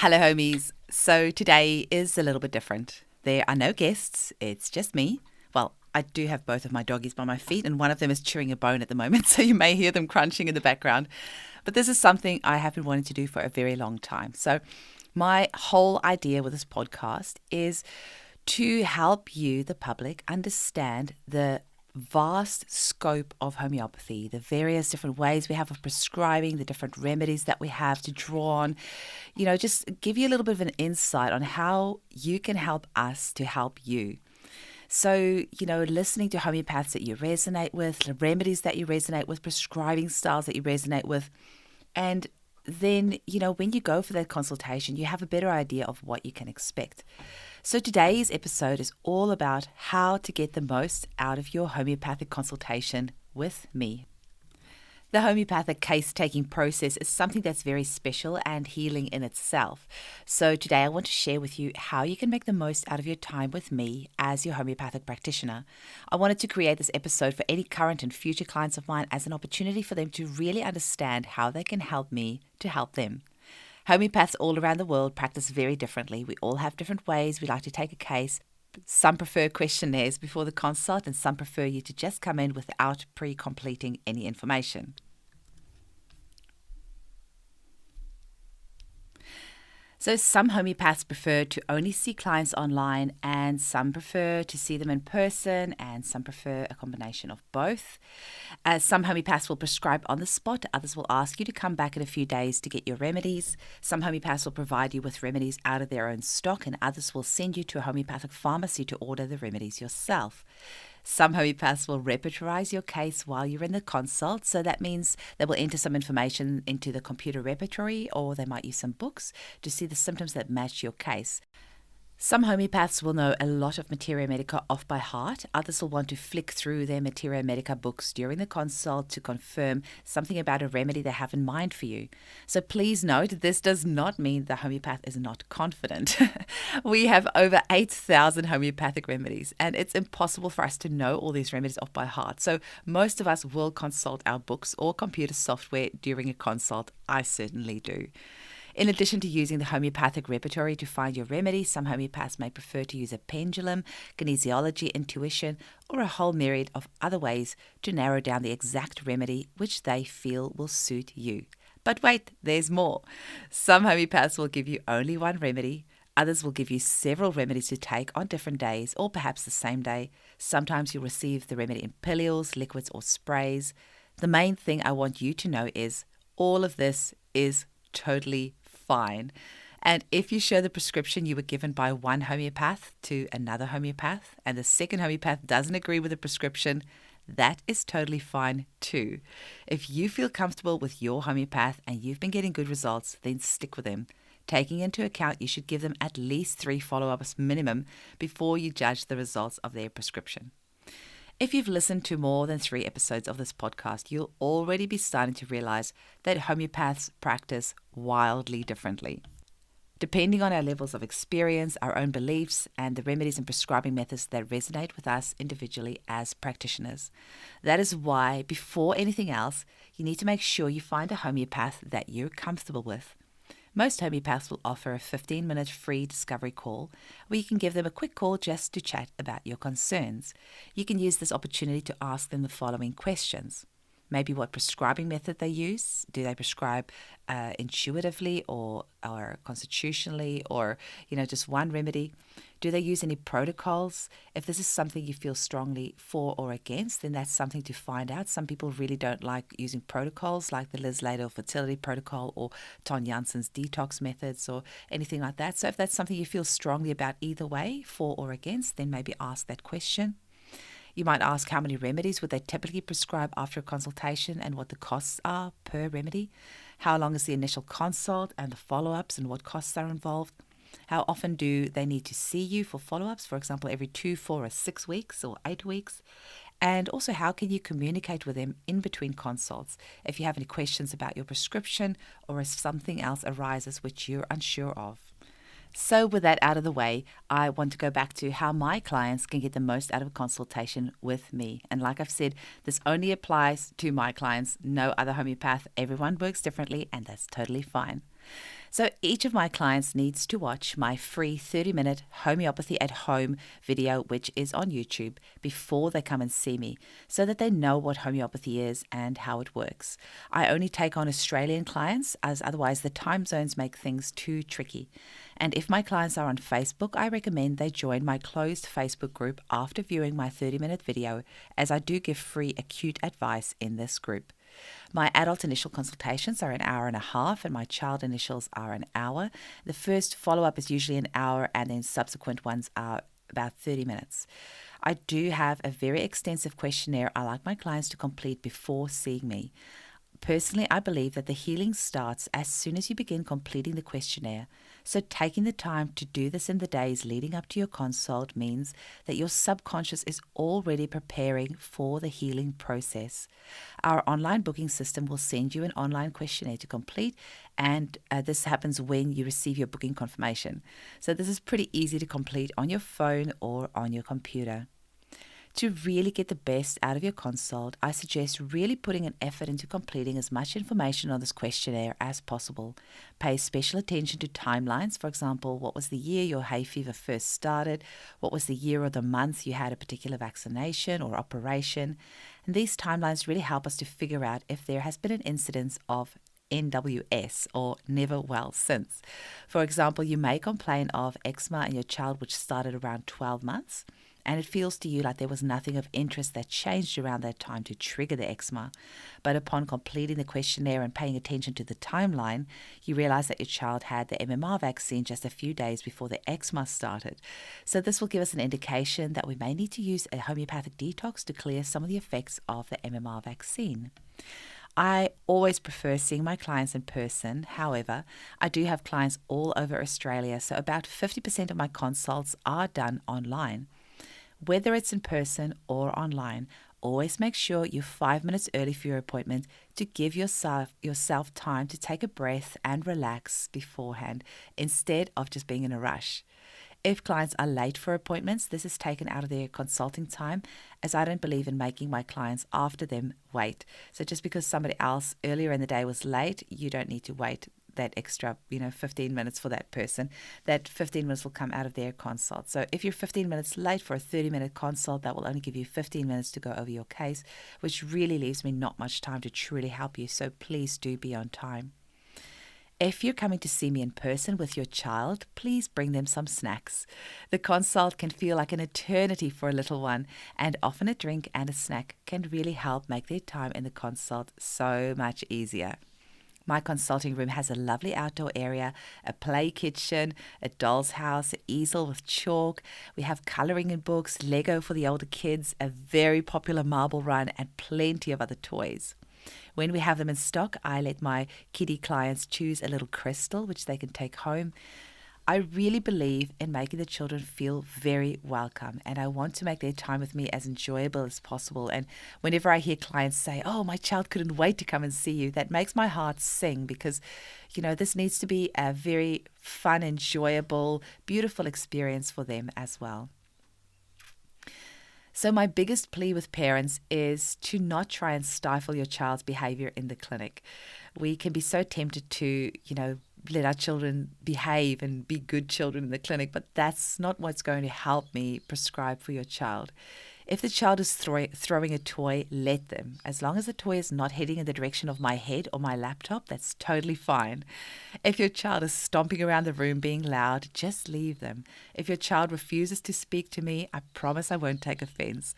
Hello, homies. So today is a little bit different. There are no guests. It's just me. Well, I do have both of my doggies by my feet, and one of them is chewing a bone at the moment, so you may hear them crunching in the background. But this is something I have been wanting to do for a very long time. So my whole idea with this podcast is to help you, the public, understand the vast scope of homeopathy, the various different ways we have of prescribing, the different remedies that we have to draw on, just give you a little bit of an insight on how you can help us to help you. So, listening to homeopaths that you resonate with, the remedies that you resonate with, prescribing styles that you resonate with, and then, when you go for that consultation, you have a better idea of what you can expect. So today's episode is all about how to get the most out of your homeopathic consultation with me. The homeopathic case-taking process is something that's very special and healing in itself. So today I want to share with you how you can make the most out of your time with me as your homeopathic practitioner. I wanted to create this episode for any current and future clients of mine as an opportunity for them to really understand how they can help me to help them. Homeopaths all around the world practice very differently. We all have different ways we like to take a case. Some prefer questionnaires before the consult, and some prefer you to just come in without pre-completing any information. So some homeopaths prefer to only see clients online, and some prefer to see them in person, and some prefer a combination of both. Some homeopaths will prescribe on the spot. Others will ask you to come back in a few days to get your remedies. Some homeopaths will provide you with remedies out of their own stock, and others will send you to a homeopathic pharmacy to order the remedies yourself. Some homeopaths will repertorize your case while you're in the consult. So that means they will enter some information into the computer repertory, or they might use some books to see the symptoms that match your case. Some homeopaths will know a lot of Materia Medica off by heart. Others will want to flick through their Materia Medica books during the consult to confirm something about a remedy they have in mind for you. So please note, this does not mean the homeopath is not confident. We have over 8,000 homeopathic remedies, and it's impossible for us to know all these remedies off by heart. So most of us will consult our books or computer software during a consult. I certainly do. In addition to using the homeopathic repertory to find your remedy, some homeopaths may prefer to use a pendulum, kinesiology, intuition, or a whole myriad of other ways to narrow down the exact remedy which they feel will suit you. But wait, there's more. Some homeopaths will give you only one remedy. Others will give you several remedies to take on different days, or perhaps the same day. Sometimes you'll receive the remedy in pillules, liquids, or sprays. The main thing I want you to know is all of this is totally fine. And if you show the prescription you were given by one homeopath to another homeopath, and the second homeopath doesn't agree with the prescription, that is totally fine too. If you feel comfortable with your homeopath and you've been getting good results, then stick with them. Taking into account you should give them at least 3 follow-ups minimum before you judge the results of their prescription. If you've listened to more than 3 episodes of this podcast, you'll already be starting to realize that homeopaths practice wildly differently. Depending on our levels of experience, our own beliefs, and the remedies and prescribing methods that resonate with us individually as practitioners. That is why, before anything else, you need to make sure you find a homeopath that you're comfortable with. Most homeopaths will offer a 15-minute free discovery call where you can give them a quick call just to chat about your concerns. You can use this opportunity to ask them the following questions. Maybe what prescribing method they use. Do they prescribe intuitively or constitutionally, or just one remedy? Do they use any protocols? If this is something you feel strongly for or against, then that's something to find out. Some people really don't like using protocols like the Liz Ladle fertility protocol or Ton Janssen's detox methods or anything like that. So if that's something you feel strongly about either way, for or against, then maybe ask that question. You might ask how many remedies would they typically prescribe after a consultation and what the costs are per remedy. How long is the initial consult and the follow-ups and what costs are involved. How often do they need to see you for follow-ups, for example, every 2, 4, or 6 weeks or 8 weeks. And also, how can you communicate with them in between consults if you have any questions about your prescription or if something else arises which you're unsure of. So with that out of the way, I want to go back to how my clients can get the most out of a consultation with me. And like I've said, this only applies to my clients, no other homeopath. Everyone works differently, and that's totally fine. So each of my clients needs to watch my free 30-minute homeopathy at home video, which is on YouTube, before they come and see me, so that they know what homeopathy is and how it works. I only take on Australian clients, as otherwise the time zones make things too tricky. And if my clients are on Facebook, I recommend they join my closed Facebook group after viewing my 30-minute video, as I do give free acute advice in this group. My adult initial consultations are an hour and a half, and my child initials are an hour. The first follow-up is usually an hour, and then subsequent ones are about 30 minutes. I do have a very extensive questionnaire I like my clients to complete before seeing me. Personally, I believe that the healing starts as soon as you begin completing the questionnaire. So taking the time to do this in the days leading up to your consult means that your subconscious is already preparing for the healing process. Our online booking system will send you an online questionnaire to complete, and this happens when you receive your booking confirmation. So this is pretty easy to complete on your phone or on your computer. To really get the best out of your consult, I suggest really putting an effort into completing as much information on this questionnaire as possible. Pay special attention to timelines. For example, what was the year your hay fever first started? What was the year or the month you had a particular vaccination or operation? And these timelines really help us to figure out if there has been an incidence of NWS, or never well since. For example, you may complain of eczema in your child which started around 12 months, and it feels to you like there was nothing of interest that changed around that time to trigger the eczema. But upon completing the questionnaire and paying attention to the timeline, you realize that your child had the MMR vaccine just a few days before the eczema started. So this will give us an indication that we may need to use a homeopathic detox to clear some of the effects of the MMR vaccine. I always prefer seeing my clients in person. However, I do have clients all over Australia, so about 50% of my consults are done online. Whether it's in person or online, always make sure you're 5 minutes early for your appointment to give yourself time to take a breath and relax beforehand, instead of just being in a rush. If clients are late for appointments, this is taken out of their consulting time, as I don't believe in making my clients after them wait. So just because somebody else earlier in the day was late, you don't need to wait that extra, 15 minutes for that person. That 15 minutes will come out of their consult. So if you're 15 minutes late for a 30-minute consult, that will only give you 15 minutes to go over your case, which really leaves me not much time to truly help you. So please do be on time. If you're coming to see me in person with your child, please bring them some snacks. The consult can feel like an eternity for a little one, and often a drink and a snack can really help make their time in the consult so much easier. My consulting room has a lovely outdoor area, a play kitchen, a doll's house, an easel with chalk. We have colouring in books, Lego for the older kids, a very popular marble run, and plenty of other toys. When we have them in stock, I let my kiddie clients choose a little crystal which they can take home. I really believe in making the children feel very welcome, and I want to make their time with me as enjoyable as possible. And whenever I hear clients say, "Oh, my child couldn't wait to come and see you," that makes my heart sing, because, this needs to be a very fun, enjoyable, beautiful experience for them as well. So my biggest plea with parents is to not try and stifle your child's behavior in the clinic. We can be so tempted to, let our children behave and be good children in the clinic, but that's not what's going to help me prescribe for your child. If the child is throwing a toy, let them. As long as the toy is not heading in the direction of my head or my laptop, that's totally fine. If your child is stomping around the room being loud, just leave them. If your child refuses to speak to me, I promise I won't take offense.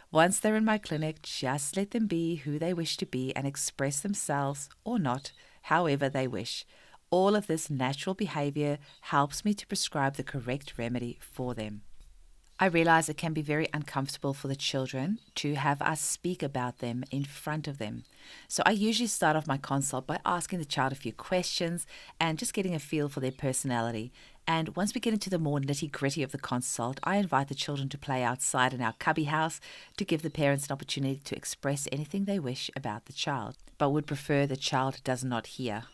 Once they're in my clinic, just let them be who they wish to be and express themselves, or not, however they wish. All of this natural behavior helps me to prescribe the correct remedy for them. I realize it can be very uncomfortable for the children to have us speak about them in front of them. So I usually start off my consult by asking the child a few questions and just getting a feel for their personality. And once we get into the more nitty-gritty of the consult, I invite the children to play outside in our cubby house to give the parents an opportunity to express anything they wish about the child, but would prefer the child does not hear.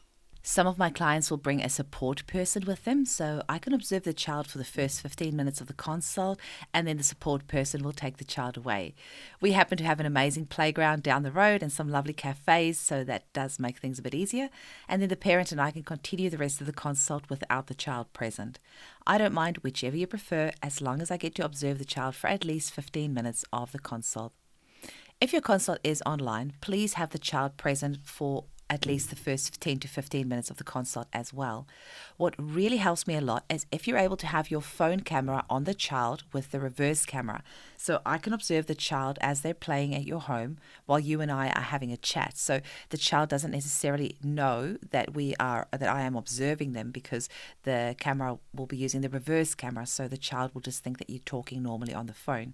Some of my clients will bring a support person with them, so I can observe the child for the first 15 minutes of the consult, and then the support person will take the child away. We happen to have an amazing playground down the road and some lovely cafes, so that does make things a bit easier. And then the parent and I can continue the rest of the consult without the child present. I don't mind whichever you prefer, as long as I get to observe the child for at least 15 minutes of the consult. If your consult is online, please have the child present for at least the first 10 to 15 minutes of the consult as well. What really helps me a lot is if you're able to have your phone camera on the child with the reverse camera. So I can observe the child as they're playing at your home while you and I are having a chat. So the child doesn't necessarily know that I am observing them, because the camera will be using the reverse camera. So the child will just think that you're talking normally on the phone.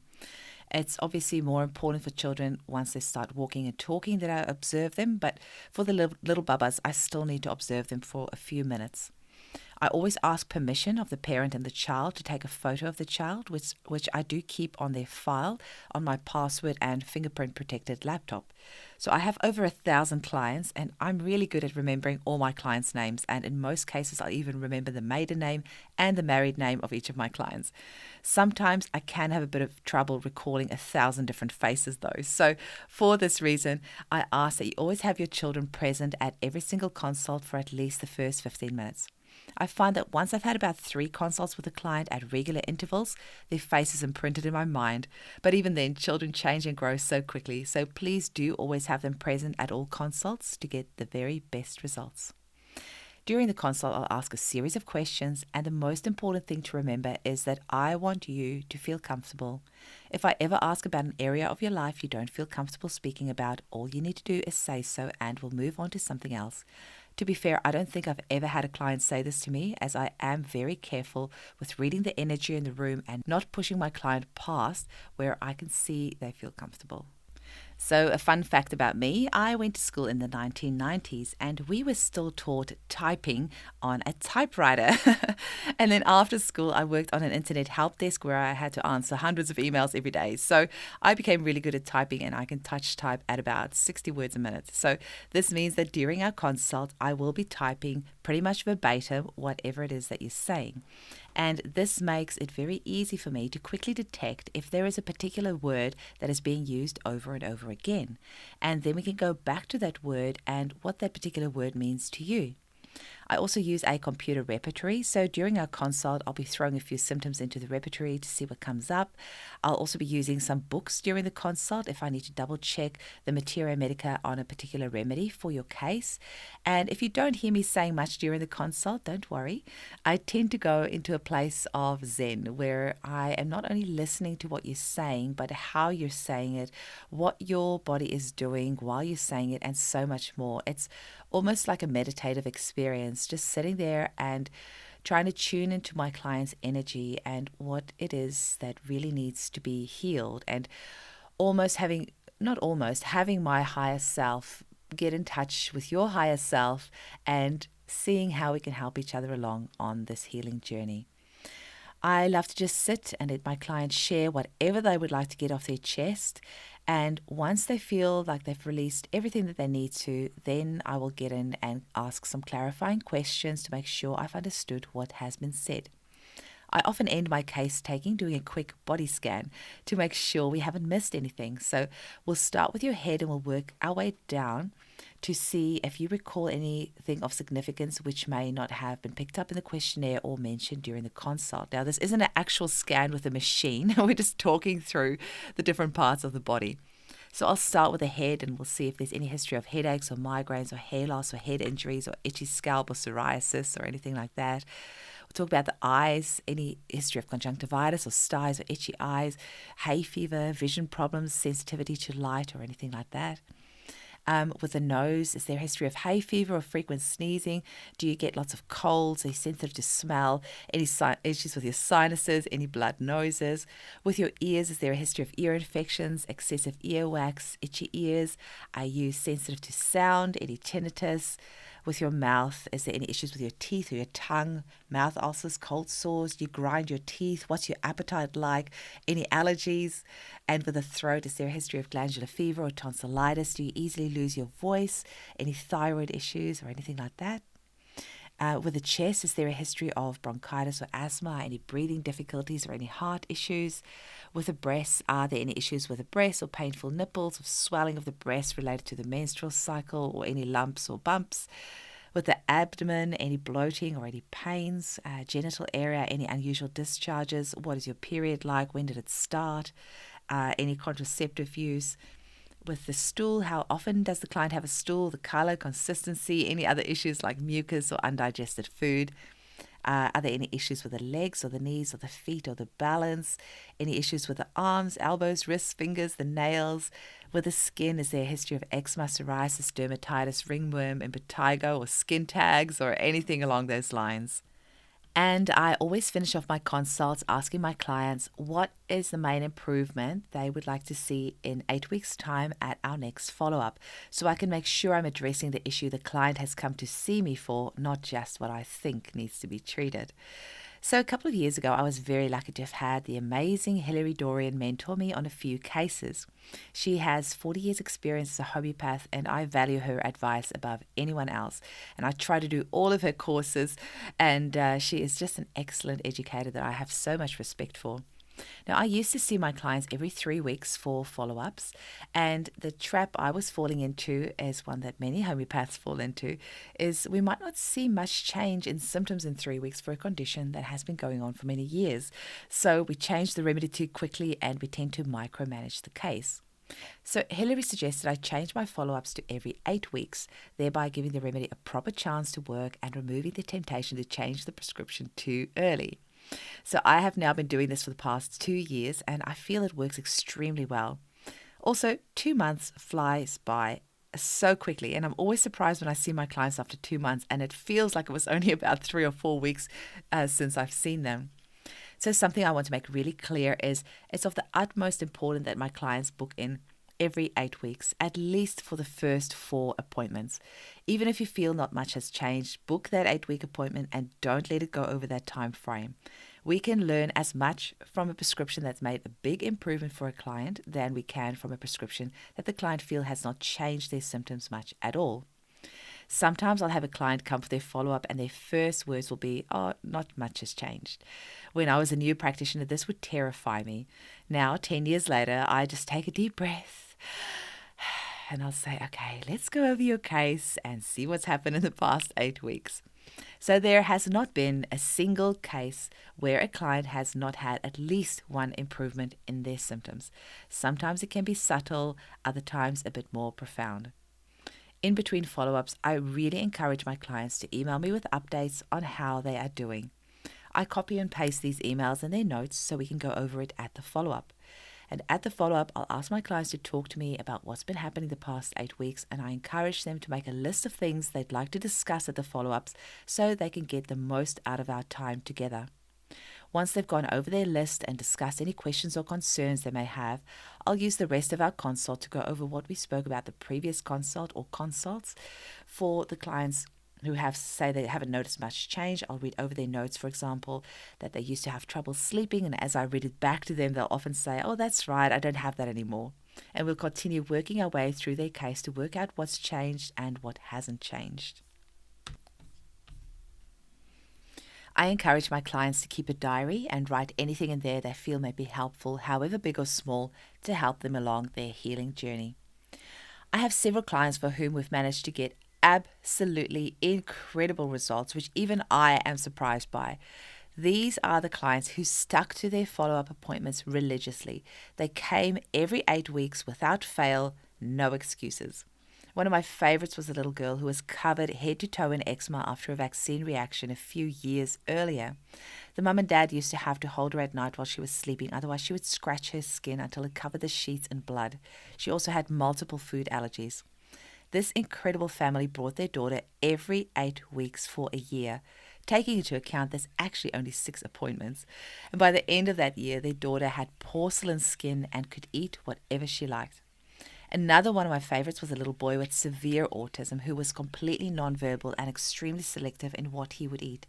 It's obviously more important for children once they start walking and talking that I observe them, but for the little bubbas, I still need to observe them for a few minutes. I always ask permission of the parent and the child to take a photo of the child, which I do keep on their file on my password and fingerprint protected laptop. So I have over 1,000 clients, and I'm really good at remembering all my clients' names, and in most cases I'll even remember the maiden name and the married name of each of my clients. Sometimes I can have a bit of trouble recalling 1,000 different faces though. So for this reason, I ask that you always have your children present at every single consult for at least the first 15 minutes. I find that once I've had about 3 consults with a client at regular intervals, their face is imprinted in my mind. But even then, children change and grow so quickly. So please do always have them present at all consults to get the very best results. During the consult, I'll ask a series of questions, and the most important thing to remember is that I want you to feel comfortable. If I ever ask about an area of your life you don't feel comfortable speaking about, all you need to do is say so, and we'll move on to something else. To be fair, I don't think I've ever had a client say this to me, as I am very careful with reading the energy in the room and not pushing my client past where I can see they feel comfortable. So a fun fact about me, I went to school in the 1990s and we were still taught typing on a typewriter. And then after school, I worked on an internet help desk where I had to answer hundreds of emails every day. So I became really good at typing, and I can touch type at about 60 words a minute. So this means that during our consult, I will be typing pretty much verbatim whatever it is that you're saying. And this makes it very easy for me to quickly detect if there is a particular word that is being used over and over again. And then we can go back to that word and what that particular word means to you. I also use a computer repertory, so during our consult, I'll be throwing a few symptoms into the repertory to see what comes up. I'll also be using some books during the consult if I need to double check the materia medica on a particular remedy for your case. And if you don't hear me saying much during the consult, don't worry. I tend to go into a place of zen where I am not only listening to what you're saying, but how you're saying it, what your body is doing while you're saying it, and so much more. It's almost like a meditative experience, just sitting there and trying to tune into my client's energy and what it is that really needs to be healed, and having my higher self get in touch with your higher self and seeing how we can help each other along on this healing journey. I love to just sit and let my clients share whatever they would like to get off their chest. And once they feel like they've released everything that they need to, then I will get in and ask some clarifying questions to make sure I've understood what has been said. I often end my case taking doing a quick body scan to make sure we haven't missed anything. So we'll start with your head and we'll work our way down to see if you recall anything of significance which may not have been picked up in the questionnaire or mentioned during the consult. Now, this isn't an actual scan with a machine. We're just talking through the different parts of the body. So I'll start with the head and we'll see if there's any history of headaches or migraines or hair loss or head injuries or itchy scalp or psoriasis or anything like that. We'll talk about the eyes, any history of conjunctivitis or styes or itchy eyes, hay fever, vision problems, sensitivity to light or anything like that. With the nose, is there a history of hay fever or frequent sneezing? Do you get lots of colds? Are you sensitive to smell? Any issues with your sinuses? Any blood noses? With your ears, is there a history of ear infections, excessive earwax, itchy ears? Are you sensitive to sound? Any tinnitus? With your mouth, is there any issues with your teeth or your tongue, mouth ulcers, cold sores? Do you grind your teeth? What's your appetite like? Any allergies? And with the throat, is there a history of glandular fever or tonsillitis? Do you easily lose your voice? Any thyroid issues or anything like that? With the chest, is there a history of bronchitis or asthma, any breathing difficulties or any heart issues? With the breasts, are there any issues with the breasts or painful nipples or swelling of the breast related to the menstrual cycle or any lumps or bumps? With the abdomen, any bloating or any pains? Genital area, any unusual discharges? What is your period like? When did it start? Any contraceptive use? With the stool, how often does the client have a stool? The color, consistency, any other issues like mucus or undigested food? Are there any issues with the legs or the knees or the feet or the balance? Any issues with the arms, elbows, wrists, fingers, the nails? With the skin, is there a history of eczema, psoriasis, dermatitis, ringworm, impetigo, or skin tags, or anything along those lines? And I always finish off my consults asking my clients what is the main improvement they would like to see in 8 weeks' time at our next follow-up, so I can make sure I'm addressing the issue the client has come to see me for, not just what I think needs to be treated. So a couple of years ago, I was very lucky to have had the amazing Hilary Dorian mentor me on a few cases. She has 40 years experience as a homeopath, and I value her advice above anyone else. And I try to do all of her courses, and she is just an excellent educator that I have so much respect for. Now, I used to see my clients every 3 weeks for follow-ups, and the trap I was falling into, as one that many homeopaths fall into, is we might not see much change in symptoms in 3 weeks for a condition that has been going on for many years. So we change the remedy too quickly, and we tend to micromanage the case. So Hilary suggested I change my follow-ups to every 8 weeks, thereby giving the remedy a proper chance to work and removing the temptation to change the prescription too early. So I have now been doing this for the past 2 years, and I feel it works extremely well. Also, 2 months flies by so quickly, and I'm always surprised when I see my clients after 2 months, and it feels like it was only about 3 or 4 weeks since I've seen them. So something I want to make really clear is it's of the utmost importance that my clients book in every 8 weeks, at least for the first 4 appointments. Even if you feel not much has changed, book that 8-week appointment and don't let it go over that time frame. We can learn as much from a prescription that's made a big improvement for a client than we can from a prescription that the client feels has not changed their symptoms much at all. Sometimes I'll have a client come for their follow-up and their first words will be, "Oh, not much has changed." When I was a new practitioner, this would terrify me. Now, 10 years later, I just take a deep breath and I'll say, "Okay, let's go over your case and see what's happened in the past 8 weeks." So there has not been a single case where a client has not had at least one improvement in their symptoms. Sometimes it can be subtle, other times a bit more profound. In between follow-ups, I really encourage my clients to email me with updates on how they are doing. I copy and paste these emails and their notes so we can go over it at the follow-up. And at the follow-up, I'll ask my clients to talk to me about what's been happening the past 8 weeks, and I encourage them to make a list of things they'd like to discuss at the follow-ups so they can get the most out of our time together. Once they've gone over their list and discussed any questions or concerns they may have, I'll use the rest of our consult to go over what we spoke about the previous consult or consults. For the clients who say they haven't noticed much change, I'll read over their notes, for example, that they used to have trouble sleeping, and as I read it back to them, they'll often say, "Oh, that's right, I don't have that anymore." And we'll continue working our way through their case to work out what's changed and what hasn't changed. I encourage my clients to keep a diary and write anything in there they feel may be helpful, however big or small, to help them along their healing journey. I have several clients for whom we've managed to get absolutely incredible results, which even I am surprised by. These are the clients who stuck to their follow-up appointments religiously. They came every 8 weeks without fail, no excuses. One of my favorites was a little girl who was covered head to toe in eczema after a vaccine reaction a few years earlier. The mum and dad used to have to hold her at night while she was sleeping, otherwise she would scratch her skin until it covered the sheets in blood. She also had multiple food allergies. This incredible family brought their daughter every 8 weeks for a year, taking into account there's actually only 6 appointments. And by the end of that year, their daughter had porcelain skin and could eat whatever she liked. Another one of my favorites was a little boy with severe autism who was completely nonverbal and extremely selective in what he would eat.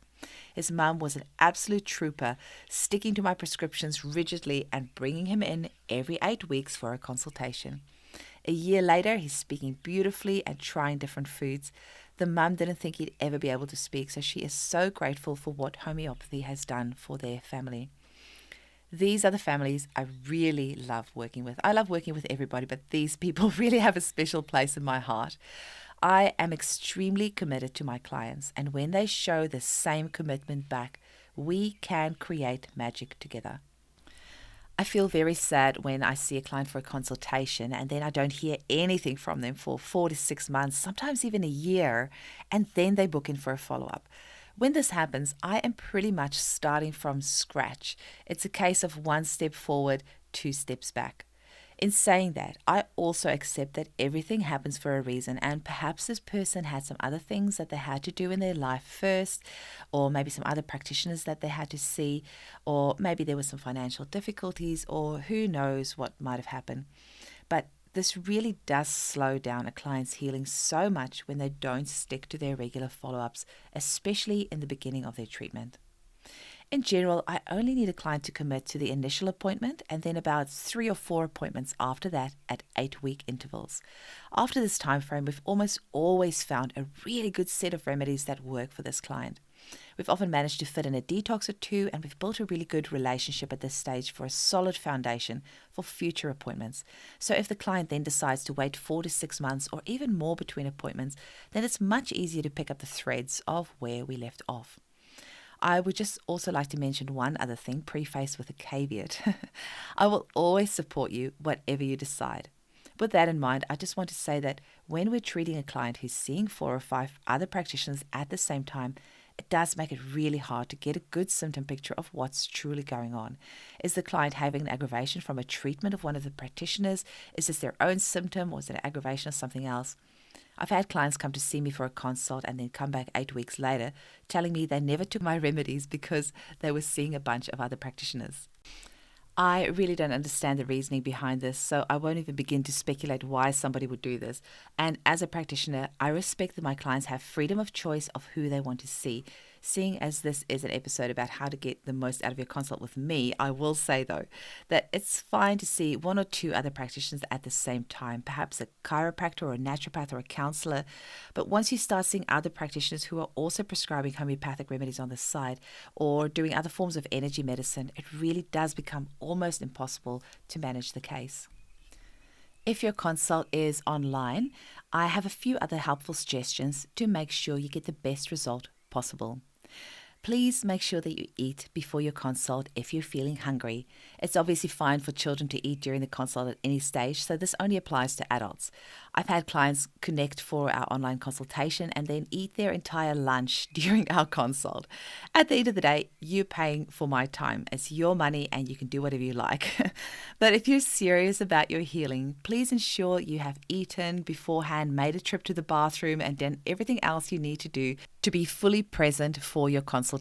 His mum was an absolute trooper, sticking to my prescriptions rigidly and bringing him in every 8 weeks for a consultation. A year later, he's speaking beautifully and trying different foods. The mum didn't think he'd ever be able to speak, so she is so grateful for what homeopathy has done for their family. These are the families I really love working with. I love working with everybody, but these people really have a special place in my heart. I am extremely committed to my clients, and when they show the same commitment back, we can create magic together. I feel very sad when I see a client for a consultation and then I don't hear anything from them for 4 to 6 months, sometimes even a year, and then they book in for a follow up. When this happens, I am pretty much starting from scratch. It's a case of 1 step forward, 2 steps back. In saying that, I also accept that everything happens for a reason, and perhaps this person had some other things that they had to do in their life first, or maybe some other practitioners that they had to see, or maybe there were some financial difficulties, or who knows what might have happened. But this really does slow down a client's healing so much when they don't stick to their regular follow-ups, especially in the beginning of their treatment. In general, I only need a client to commit to the initial appointment and then about 3 or 4 appointments after that at 8-week intervals. After this time frame, we've almost always found a really good set of remedies that work for this client. We've often managed to fit in a detox or two, and we've built a really good relationship at this stage for a solid foundation for future appointments. So if the client then decides to wait 4 to 6 months or even more between appointments, then it's much easier to pick up the threads of where we left off. I would just also like to mention one other thing, prefaced with a caveat. I will always support you, whatever you decide. With that in mind, I just want to say that when we're treating a client who's seeing 4 or 5 other practitioners at the same time, it does make it really hard to get a good symptom picture of what's truly going on. Is the client having an aggravation from a treatment of one of the practitioners? Is this their own symptom, or is it an aggravation of something else? I've had clients come to see me for a consult and then come back 8 weeks later telling me they never took my remedies because they were seeing a bunch of other practitioners. I really don't understand the reasoning behind this, so I won't even begin to speculate why somebody would do this. And as a practitioner, I respect that my clients have freedom of choice of who they want to see. Seeing as this is an episode about how to get the most out of your consult with me, I will say though that it's fine to see 1 or 2 other practitioners at the same time, perhaps a chiropractor or a naturopath or a counselor. But once you start seeing other practitioners who are also prescribing homeopathic remedies on the side or doing other forms of energy medicine, it really does become almost impossible to manage the case. If your consult is online, I have a few other helpful suggestions to make sure you get the best result possible. Please make sure that you eat before your consult if you're feeling hungry. It's obviously fine for children to eat during the consult at any stage, so this only applies to adults. I've had clients connect for our online consultation and then eat their entire lunch during our consult. At the end of the day, you're paying for my time. It's your money and you can do whatever you like. But if you're serious about your healing, please ensure you have eaten beforehand, made a trip to the bathroom, and done everything else you need to do to be fully present for your consultation.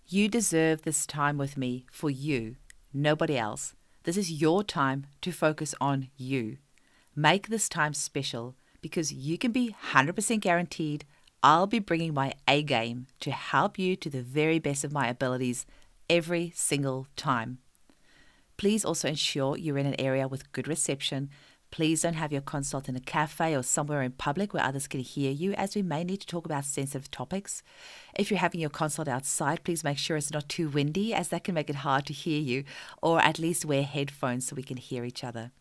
You deserve this time with me for you, nobody else. This is your time to focus on you. Make this time special because you can be 100% guaranteed I'll be bringing my A game to help you to the very best of my abilities every single time. Please also ensure you're in an area with good reception. Please don't have your consult in a cafe or somewhere in public where others can hear you, as we may need to talk about sensitive topics. If you're having your consult outside, please make sure it's not too windy, as that can make it hard to hear you, or at least wear headphones so we can hear each other.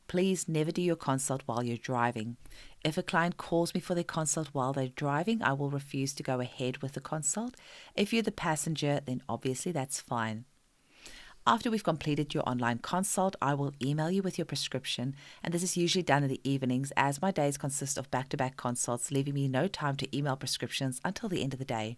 Please never do your consult while you're driving. If a client calls me for their consult while they're driving, I will refuse to go ahead with the consult. If you're the passenger, then obviously that's fine. After we've completed your online consult, I will email you with your prescription, and this is usually done in the evenings as my days consist of back-to-back consults, leaving me no time to email prescriptions until the end of the day.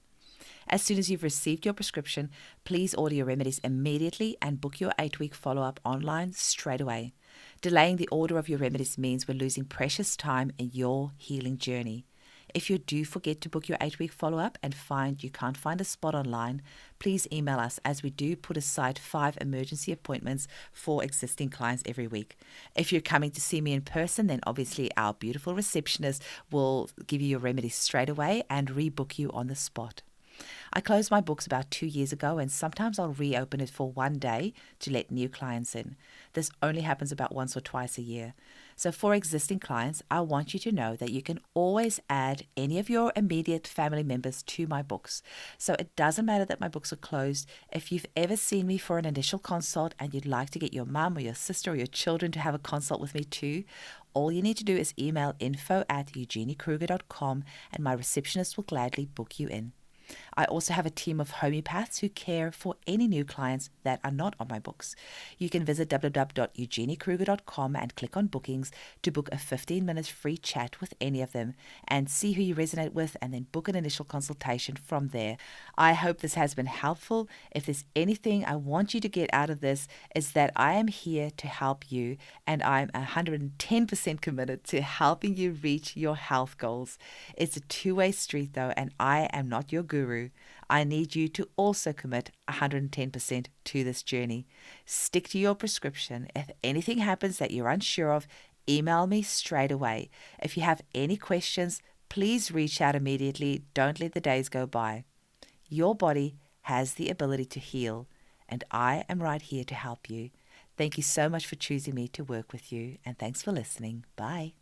As soon as you've received your prescription, please order your remedies immediately and book your 8-week follow-up online straight away. Delaying the order of your remedies means we're losing precious time in your healing journey. If you do forget to book your 8-week follow-up and find you can't find a spot online, please email us, as we do put aside 5 emergency appointments for existing clients every week. If you're coming to see me in person, then obviously our beautiful receptionist will give you your remedies straight away and rebook you on the spot. I closed my books about 2 years ago, and sometimes I'll reopen it for one day to let new clients in. This only happens about once or twice a year. So for existing clients, I want you to know that you can always add any of your immediate family members to my books. So it doesn't matter that my books are closed. If you've ever seen me for an initial consult and you'd like to get your mum or your sister or your children to have a consult with me too, all you need to do is email info@eugeniekruger.com and my receptionist will gladly book you in. I also have a team of homeopaths who care for any new clients that are not on my books. You can visit www.eugeniekruger.com and click on bookings to book a 15-minute free chat with any of them and see who you resonate with and then book an initial consultation from there. I hope this has been helpful. If there's anything I want you to get out of this, is that I am here to help you and I'm 110% committed to helping you reach your health goals. It's a two-way street though, and I am not your guru. I need you to also commit 110% to this journey. Stick to your prescription. If anything happens that you're unsure of, email me straight away. If you have any questions, please reach out immediately. Don't let the days go by. Your body has the ability to heal, and I am right here to help you. Thank you so much for choosing me to work with you, and thanks for listening. Bye.